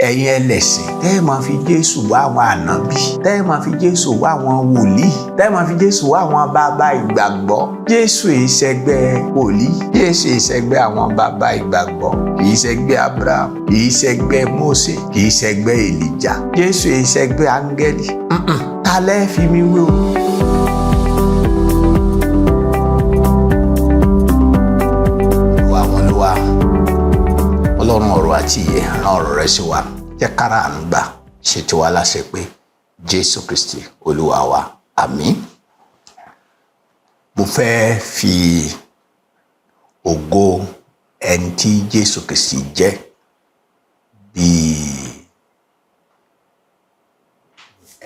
ẹ̀yin ẹlẹ́sìn tẹ́ ẹ máa fi Jésù wá àwọn ànábì, tẹ́ ẹ máa fi Jésù wá àwọn wòlíì, tẹ́ ẹ máa fi Jésù wá àwọn bàbá ìgbàgbọ́. Jésù ìṣẹ́gbẹ́ wòlíì, Jésù ìṣẹ́gbẹ́ àwọn bàbá ìgbàgbọ́, kì í ṣẹgbẹ́ Abraham, kì í ṣẹgbẹ́ Mósè, kì í ṣẹgbẹ́ Èlíjà. Jésù ìṣẹ́gbẹ́ áńgẹ́lì. Ta lẹ́ fi mi wé o? Ọlọ́run ọ̀rọ̀ àti ìyè rán ọ̀rọ̀ rẹ̀ sí wa, jẹ́ kára àánú gbà, ṣe tiwa láṣẹ pé Jésù Kristi Olúwa wa, àmín. Mo fẹ́ fi ògo ẹni tí Jésù Kristi jẹ́ bíi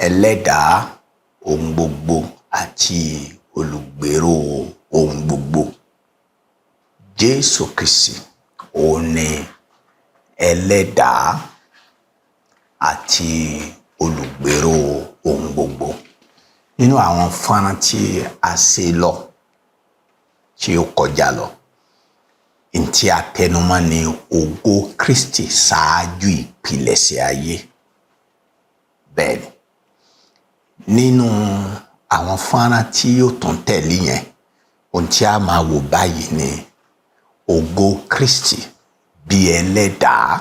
ẹlẹ́dàá ohun gbogbo àti olùgbèrò ohun gbogbo. Jésù Kristi òun ni ẹlẹ́dàá àti olùgbèrò ohun gbogbo. Nínú àwọn fọ́nrán tí a ṣe lọ, tí ó kọjá lọ, ntí a tẹnumọ́ ni ògo Kristi ṣáájú ìpilẹ̀ṣẹ̀ ayé. Bẹ́ẹ̀ni, nínú àwọn fọ́nrán tí ó tún tẹ̀lé yẹn, ohun tí a máa wò báyìí ni ògo Kristi bí ẹlẹ́dàá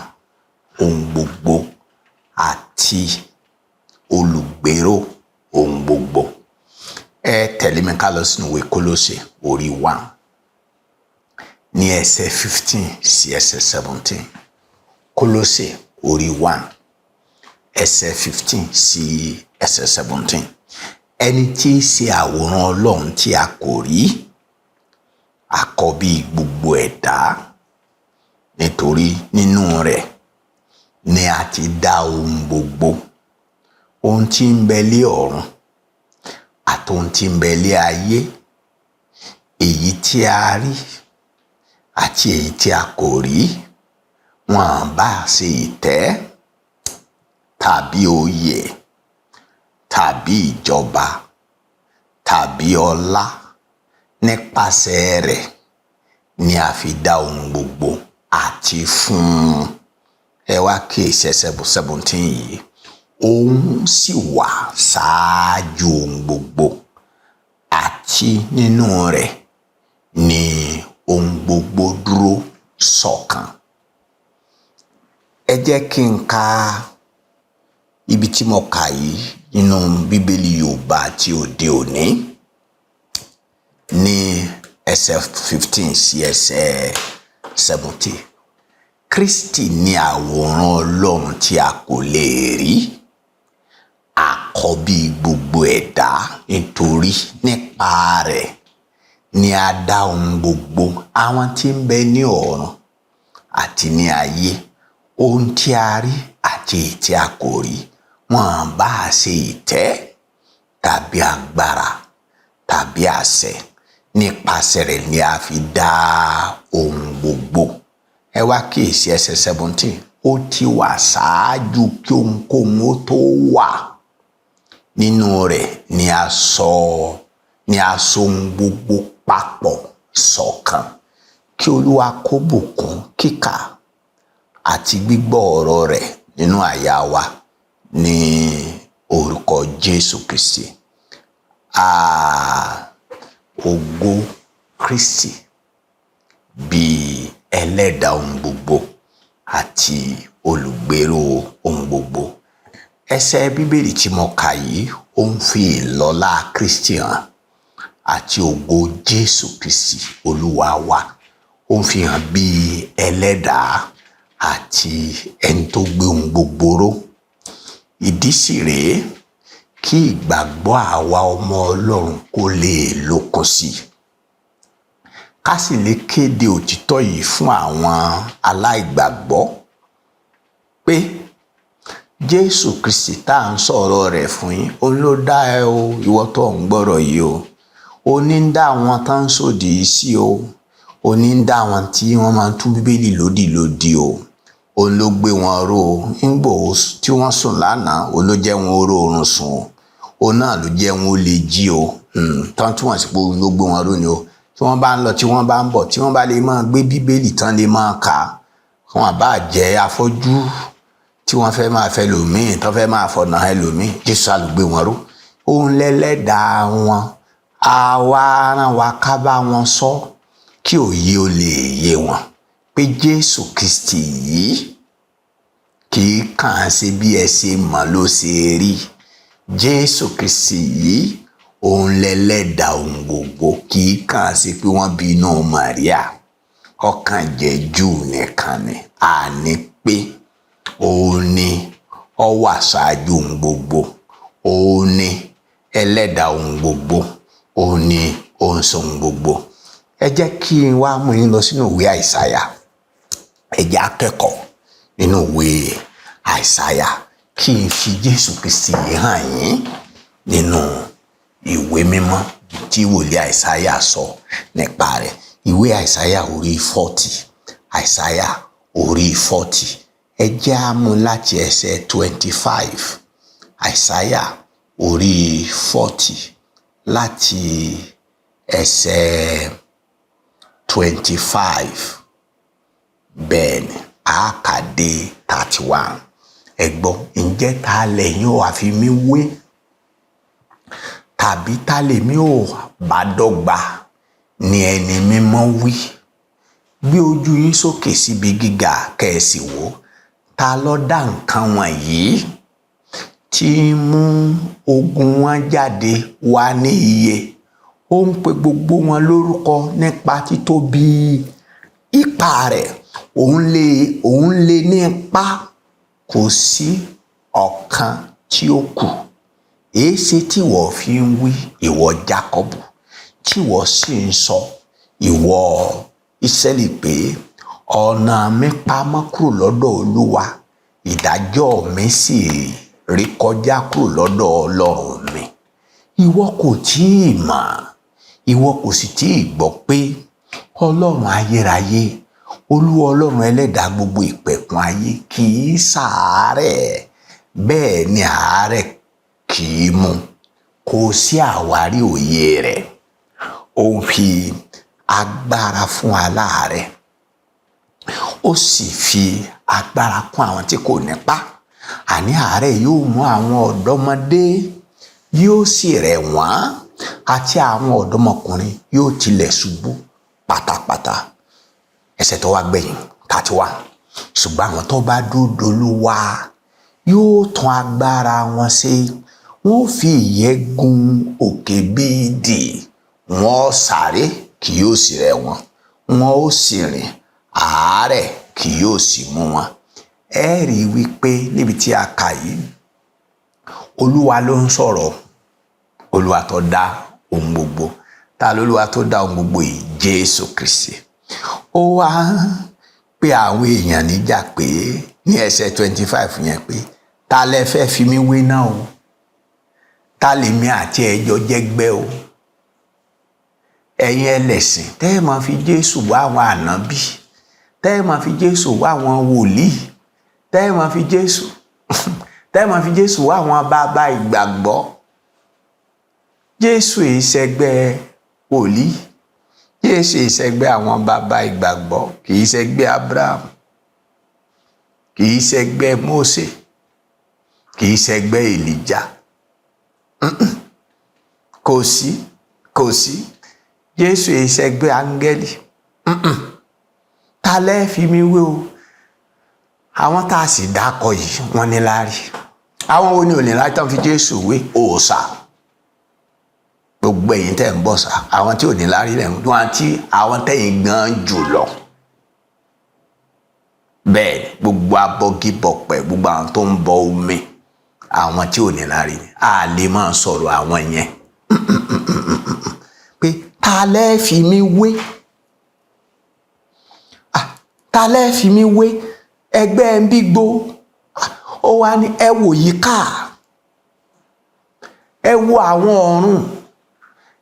ohun gbogbo àti olùgbèrò ohun gbogbo. Ẹ tẹ̀lé mi ká lọ sínú ìwé Kólósè orí 1 ní ẹsẹ̀ 15 sí ẹsẹ̀ 17. Kólósè orí 1 ẹsẹ̀ 15 sí ẹsẹ̀ 17. Ẹni tí í ṣe àwòrán Ọlọ́run tí a kò rí, àkọ́bí gbogbo ẹ̀dá, nítorí nínú rẹ̀ ni a ti dá ohun gbogbo, ohun tí ń bẹ lé ọ̀run àti ohun tí ń bẹ lé ayé, èyí tí a rí àti èyí tí a kò rí, wọn bá ṣe ìtẹ́ tàbí oyè tàbí ìjọba tàbí ọlá, nípasẹ̀ rẹ̀ ni a fi dá ohun gbogbo àti fún un. Ẹ wá kíyèsí ẹsẹ̀ 17 yìí. Òun sì wà ṣáájú ohun gbogbo, àti nínú rẹ̀ ni ohun gbogbo dúró ṣọ̀kan. Ẹ jẹ́ kí n ka ibi tí mo kà yìí nínú Bíbélì Yorùbá àti òde òní ní ẹsẹ̀ 15 sí ẹsẹ̀ 17. Kristi ni àwòrán Ọlọ́run tí a kò lè rí, àkọ́bí gbogbo ẹ̀dá, nítorí nípa rẹ̀ ni a dá ohun gbogbo, àwọn tí ń bẹ ní ọ̀run àti ní ayé, ohun tí a rí àti èyí tí a kò rí, wọn bá ṣe ìtẹ́ tàbí agbára tàbí àṣẹ, nípasẹ̀ rẹ̀ ni a fi dá ohun gbogbo. Ẹ wá kíyèsí ẹsẹ̀ 17. Ó ti wà ṣáájú kí ohunkóhun ó tó wà. Nínú rẹ̀ ni a so ohun gbogbo papọ̀ ṣọ̀kan. Kí Olúwa kó bùkún kíkà àti gbígbọ́ ọ̀rọ̀ rẹ̀ nínú àyà wa ní orúkọ Jésù Kristi. Ògo Kristi bí ẹlẹ́dàá ohun gbogbo àti olùgbèrò ohun gbogbo. Ẹsẹ̀ Bíbélì tí mo kà yìí ó ń fi ìlọ́lá Kristi hàn àti ògo Jésù Kristi Olúwa wa. Ó ń fi hàn bí ẹlẹ́dàá àti ẹni tó gbé ohun gbogbo ró. Ìdí sì rèé kí ìgbàgbọ́ àwa ọmọ Ọlọ́run kó lè lókun sí i, ká sì lè kéde òtítọ́ yìí fún àwọn aláìgbàgbọ́ pé Jésù Kristi tá à ń sọ̀rọ̀ rẹ̀ fún yín, òun ló dá ẹ o, ìwọ tó ń gbọ́rọ̀ yìí o. Òní ń dá àwọn tó ń sòdì yìí sí o. Òní ń dá àwọn tí wọ́n máa ń tú Bíbélì lódìlódì o. Òun ló gbé wọn ró o. Nígbò tí wọ́n sùn lánàá, òun ló jẹ́ wọn ó rórun sùn o. Òun náà ló jẹ́ wọn ó lè jí o. Tán túmọ̀ sí pé òun ló gbé wọn ró ni o. Tí wọ́n bá ń lọ, tí wọ́n bá ń bọ̀, tí wọ́n bá lè máa gbé Bíbélì tán lè máa kà á. Wọn bá jẹ́ afọ́jú, tí wọ́n fẹ́ máa fẹ́ lòmíì tó fẹ́ máa fọ̀nà ẹlòmíì, Jésù alùgbé wọn ró. Òun lẹ́lẹ́dàá wọn, àwa rán wa ká bá wọn sọ kí òye ó lè yé wọn pé Jésù Kristi yìí kì í kàn án ṣe bí ẹ ṣe mọ̀ ló ṣe rí. Jésù Kristi yìí òun lẹ́lẹ́dàá ohun gbogbo, kì í kàn án ṣe pé wọ́n bí inú Màríà ọkàn jẹ́ Júù nìkan ni. Àní pé òun ni ó wà ṣáájú ohun gbogbo, òun ni ẹlẹ́dàá ohun gbogbo, òun ni ó ń sọ ohun gbogbo. Ẹ jẹ́ kí n wá mú yín lọ sínú ìwé Àìsáyà. Ẹ jẹ́ akẹ́kọ̀ọ́ nínú ìwé Àìsáyà kí n fi Jésù Kristi hàn yín nínú ìwé mímọ́ tí wòlíì Àìsáyà sọ nípa rẹ̀. Ìwé Àìsáyà orí 40, Àìsáyà orí 40. Ẹ jẹ́ á mú láti ẹsẹ̀ 25. Àìsáyà orí 40 láti ẹsẹ̀ 25. Bẹ́ẹ̀ ni a kà dé 31. Ẹ gbọ́, ǹjẹ́ ta lẹ̀yin ó wá fi mí wé? Tàbí ta lèmi ó bá dọ́gba? Ni ẹni mímọ́ wí. Gbé ojú yín sókè síbi gíga kẹ́ ẹ sì wò. Ta ló dá nǹkan wọ̀nyí tí mú ogun wọn jáde wá ní iye? Ó ń pe gbogbo wọn lórúkọ nípa títóbi ipá rẹ̀. Òun lè ní ipá, kò sí ọ̀kan tí ó kù. Èéṣe tí ìwọ fi ń wí, ìwọ Jákọ́bù, tí ìwọ sì ń sọ, ìwọ Ísírẹ́lì pé ọ̀nà mi pamọ́ kúrò lọ́dọ̀ Olúwa, ìdájọ́ mi sì rí kọjá kúrò lọ́dọ̀ Ọlọ́run mi. Ìwọ kò tíì mọ̀, ìwọ kò sì tíì gbọ́ pé Ọlọ́run ayérayé, Olúwa Ọlọ́run ẹlẹ́dàá gbogbo ìpẹ̀kun ayé kì í ṣàárẹ̀, bẹ́ẹ̀ ni àárẹ̀ kì í mú. Kò sí àwárí òye rẹ̀. Ó ń fi agbára fún aláàárẹ̀, ó sì fi agbára kún àwọn tí kò nípá. Àní àárẹ̀ yóò mú àwọn ọ̀dọ́mọdé, yóò sì rẹ̀ wọ́n, àti àwọn ọ̀dọ́mọkùnrin yóò tilẹ̀ ṣubú pátápátá. Ẹsẹ̀ tó wá gbẹ̀yìn 31. Ṣùgbọ́n àwọn tó bá dúró d'Olúwa yóò tún agbára wọn ṣe. Wọ́n fi ìyẹ́ gun òkè bí idì. Wọ́n sáré kì yóò sì rẹ̀ wọ́n, wọ́n ó sì rìn, àárẹ̀ kì yóò sì mú wọn. Ẹ rí wípé níbi tí a kà yìí, Olúwa ló ń sọ̀rọ̀. Olúwa tó dá ohun gbogbo. Ta lolúwa tó dá ohun gbogbo yìí? Jésù Kristi. Ó wá pé àwọn èèyàn níjà pé ní ẹsẹ̀ 25 yẹn pé ta lẹ fẹ́ fi mí wé náà o? Ta lèmi àti ẹjọ́ jẹ́gbẹ́ o? Ẹ̀yin ẹlẹ́sìn tẹ́ ẹ máa fi Jésù wá àwọn ànábì, tẹ́ ẹ máa fi Jésù wá àwọn wòlíì, tẹ́ ẹ máa fi Jésù wá àwọn bàbá ìgbàgbọ́. Jésù ìṣẹ́gbẹ́ wòlíì, Jésù ìṣẹ́gbẹ́ àwọn bàbá ìgbàgbọ́, kì í ṣẹgbẹ́ Abraham, kì í ṣẹgbẹ́ Mósè, kì í ṣẹgbẹ́ Èlíjà. Kò sí. Jésù ìṣẹ́gbẹ́ áńgẹ́lì. Ta lẹ́ fi mí wé o? Àwọn tá a sì dákọ yìí wọ́n ní láárí. Àwọn wo ni ò ní láárí tán fi Jésù wé? Òòṣà. Gbogbo ẹ̀yin tẹ́ ń bọ̀ sá, àwọn tí ò ní láárí lẹ́nu, wọn tí àwọn tẹ́yìn gan jù lọ. Bẹ́ẹ̀ gbogbo abọ́gibọ̀pẹ̀, gbogbo àwọn tó ń bọ omi, àwọn tí ò ní láárí ni. A lè máa sọ̀rọ̀ àwọn yẹn. Pé ta lẹ́ fi mí wé? Ta lẹ́ fi mí wé? Ẹgbẹ́ ń bí gbó. Ó wá ní ẹ wò yíká, ẹ wo àwọn ọ̀run,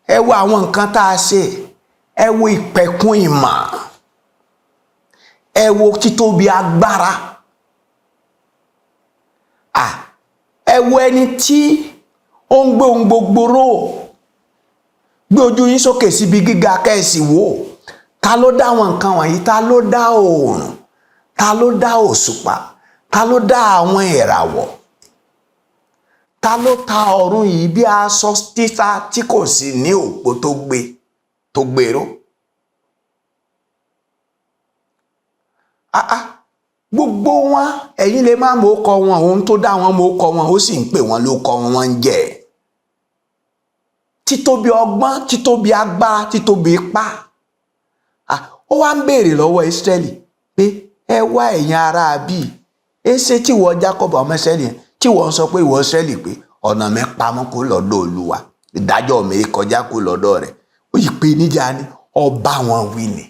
ẹ wo àwọn nǹkan tá a ṣe, ẹ wo ìpẹ̀kun ìmọ̀, ẹ wo títóbi agbára. Ẹ wo ẹni tí ó ń gbé ohun gbogbo ró. Gbé ojú yín sókè síbi gíga kẹ́ ẹ sì wò. Ta ló dá àwọn nǹkan wọ̀nyí? Ta ló dá oòrùn? Ta ló dá òṣùpá? Ta ló dá àwọn ìràwọ̀? Ta ló ta ọ̀run yìí bí aṣọ títa tí kò sì ní òpó tó gbèrò? Gbogbo wọn, ẹ̀yin lè má mọ̀ kọ wọn, ohun tó dá wọn mọ̀ kọ wọn, ó sì ń pè wọn ló kọ wọn ń jẹ. Títóbi ọgbọ́n, títóbi agbára, títóbi ipá. Ó wá ń béèrè lọ́wọ́ Ísírẹ́lì pé ẹ wá ẹ̀yin ará bí, èsè tí wọ́n Jákọ́bù ọmọ Ísírẹ́lì yẹn, tí wọ́n sọ pé ìwọ Ísírẹ́lì pé ọ̀nà mi pamọ́ kó lọ́dọ̀ Olúwa, ìdájọ́ mi kọjá kó lọ́dọ̀ rẹ̀. Ó yí pé níjà ni ọba wọn wí ni.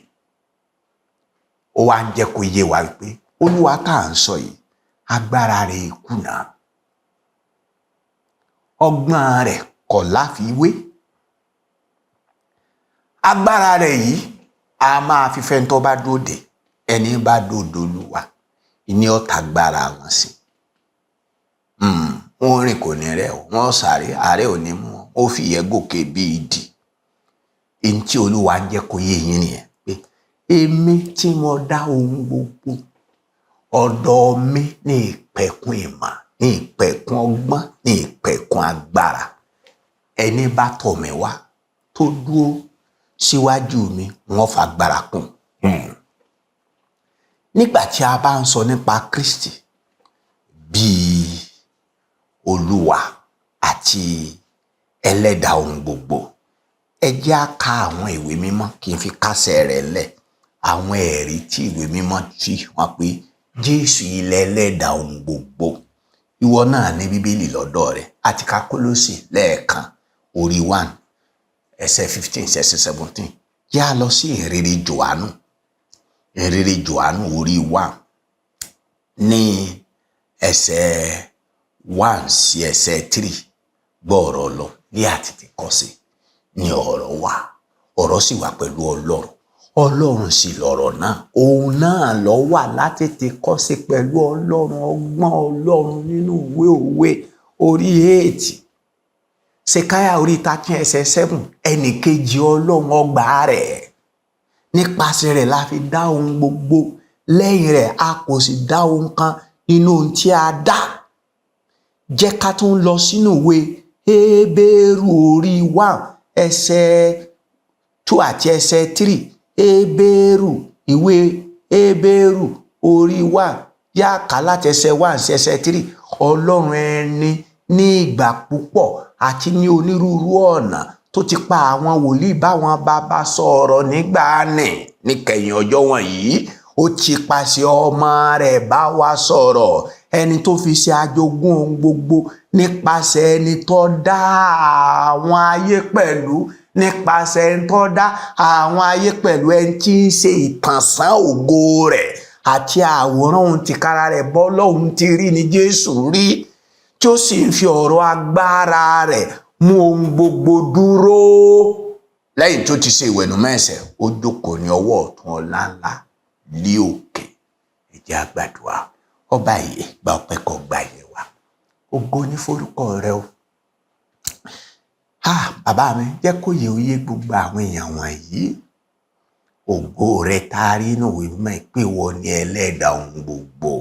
Ó wá ń jẹ́ kó yé wa wípé Olúwa tá à ń sọ yìí, agbára rẹ̀ kùnà, ọgbọ́n rẹ̀ kò láfiwé. Agbára rẹ̀ yìí a máa fi fẹ́ tó bá dòde, ẹni bá dòde Olúwa ìní ọ̀tá gbára wọn sí. Wọ́n rìn kò ní rẹ̀, wọ́n sáré, àárẹ̀ ò ní mú wọn, ó fi ìyẹ́ gòkè bí idì. Èyí tí Olúwa ń jẹ́ kó yé yín nìyẹn pé èmi tí mo dá ohun gbogbo, ọ̀dọ̀ mi ní ìpẹ̀kun ìmọ̀, ní ìpẹ̀kun ọgbọ́n, ní ìpẹ̀kun agbára. Ẹni bá tọ̀ mí wá tó dúró síwájú mi, wọ́n fagbára kún. Nígbà tí a bá ń sọ nípa Kristi bíi Olúwa àti ẹlẹ́dà ohun gbogbo, ẹ jẹ́ á ka àwọn ìwé mímọ́ kí n fi kásẹ̀ rẹ̀ lẹ̀. Àwọn ẹ̀rí tí ìwé mímọ́ fi wọ́n pé Jésù ilẹ̀ ẹlẹ́dà ohun gbogbo. Ìwọ náà ní Bíbélì lọ́dọ̀ rẹ̀, àti ka Kólósè lẹ́ẹ̀kan orí 1 ẹsẹ̀ 15 ẹsẹ̀ 17. Yá lọ sí ìrere Jòhánù, ìrere Jòhánù orí 1 ní ẹsẹ̀ 1 sí ẹsẹ̀ 3. Gbọ́ ọ̀rọ̀ lọ ní àtètè kọ́ṣe ní ọ̀rọ̀ wà, ọ̀rọ̀ sì wà pẹ̀lú Ọlọ́run, Ọlọ́run sì lọ̀rọ̀ náà, òun náà ló wà látètè kọ́ṣe pẹ̀lú Ọlọ́run, ọgbọ́n Ọlọ́run nínú ìwé Òwe orí 8, Sekáyà orí 13 ẹsẹ̀ 7. Ẹnì kejì Ọlọ́run ọgbà rẹ̀, nípasẹ̀ rẹ̀ la fi dá ohun gbogbo, lẹ́yìn rẹ̀ a kò sì dá ohun kan nínú ohun tí a dá. Jẹ́ ká tún lọ sínú ìwé Hébérù orí 1 ẹsẹ̀ 2 àti ẹsẹ̀ 3. Hébérù, ìwé Hébérù orí 1, yá kà láti ẹsẹ̀ 1 sí ẹsẹ̀ 3. Ọlọ́run ẹni ní ìgbà púpọ̀ àti ní onírúurú ọ̀nà tó ti pa àwọn wòlíì báwọn bàbá sọ̀rọ̀ nígbàanì, níkẹyìn ọjọ́ wọ̀nyí ó ti pàṣẹ ọmọ rẹ̀ bá wa sọ̀rọ̀, ẹni tó fi ṣe ajogún ohun gbogbo, nípasẹ̀ ẹni tó dá àwọn ayé pẹ̀lú, nípasẹ̀ ẹni tó dá àwọn ayé pẹ̀lú, ẹni tí ń ṣe ìtànṣán ògo rẹ̀ àti àwòrán ohun tìkára rẹ̀ bọ́lọ́hun ti rí ni Jésù rí, tí ó sì ń fi ọ̀rọ̀ agbára rẹ̀ mú ohun gbogbo dúró. Lẹ́yìn tó ti ṣe ìwẹ̀nùmọ́ ẹ̀ṣẹ̀, ó jókòó ní ọwọ́ ọ̀tún ọlá ńlá lí òkè. Ẹ jẹ́ á gbàdúrà. Ọba yìí gba ọpẹ́ kó gba ìyìn wa, ògo ní forúkọ rẹ o. Bàbá mi, jẹ́ kó yé oyé gbogbo àwọn èèyàn wọ̀nyí ògo rẹ taari inú ìwé mímọ́ pé wọ́n ní ẹlẹ́dà ohun gbogbo,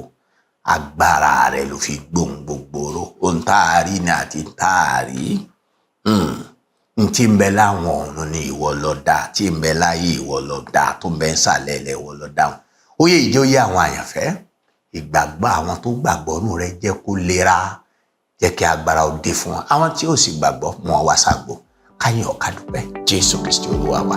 agbára rẹ ló fi gbóhun gbogbo ró, ohun táàrí ni àti táàrí. N tí ń bẹ láwọn ọ̀run ni ìwọ ló dá, tí ń bẹ láyé ìwọ ló dá, tó ń bẹ nsàlẹ̀ ilẹ̀ ìwọ ló dá wọn. Ó yẹ ìjọyè àwọn àyànfẹ́, ìgbàgbọ́ àwọn tó gbàgbọ́ nù rẹ jẹ́ kó lera, jẹ́ kí agbára ó dé fún wọn. Àwọn tí ó sì gbàgbọ́ wọn wá ságbo, káyìn ọ̀kadùpẹ́ Jésù Kristi Olúwa wa.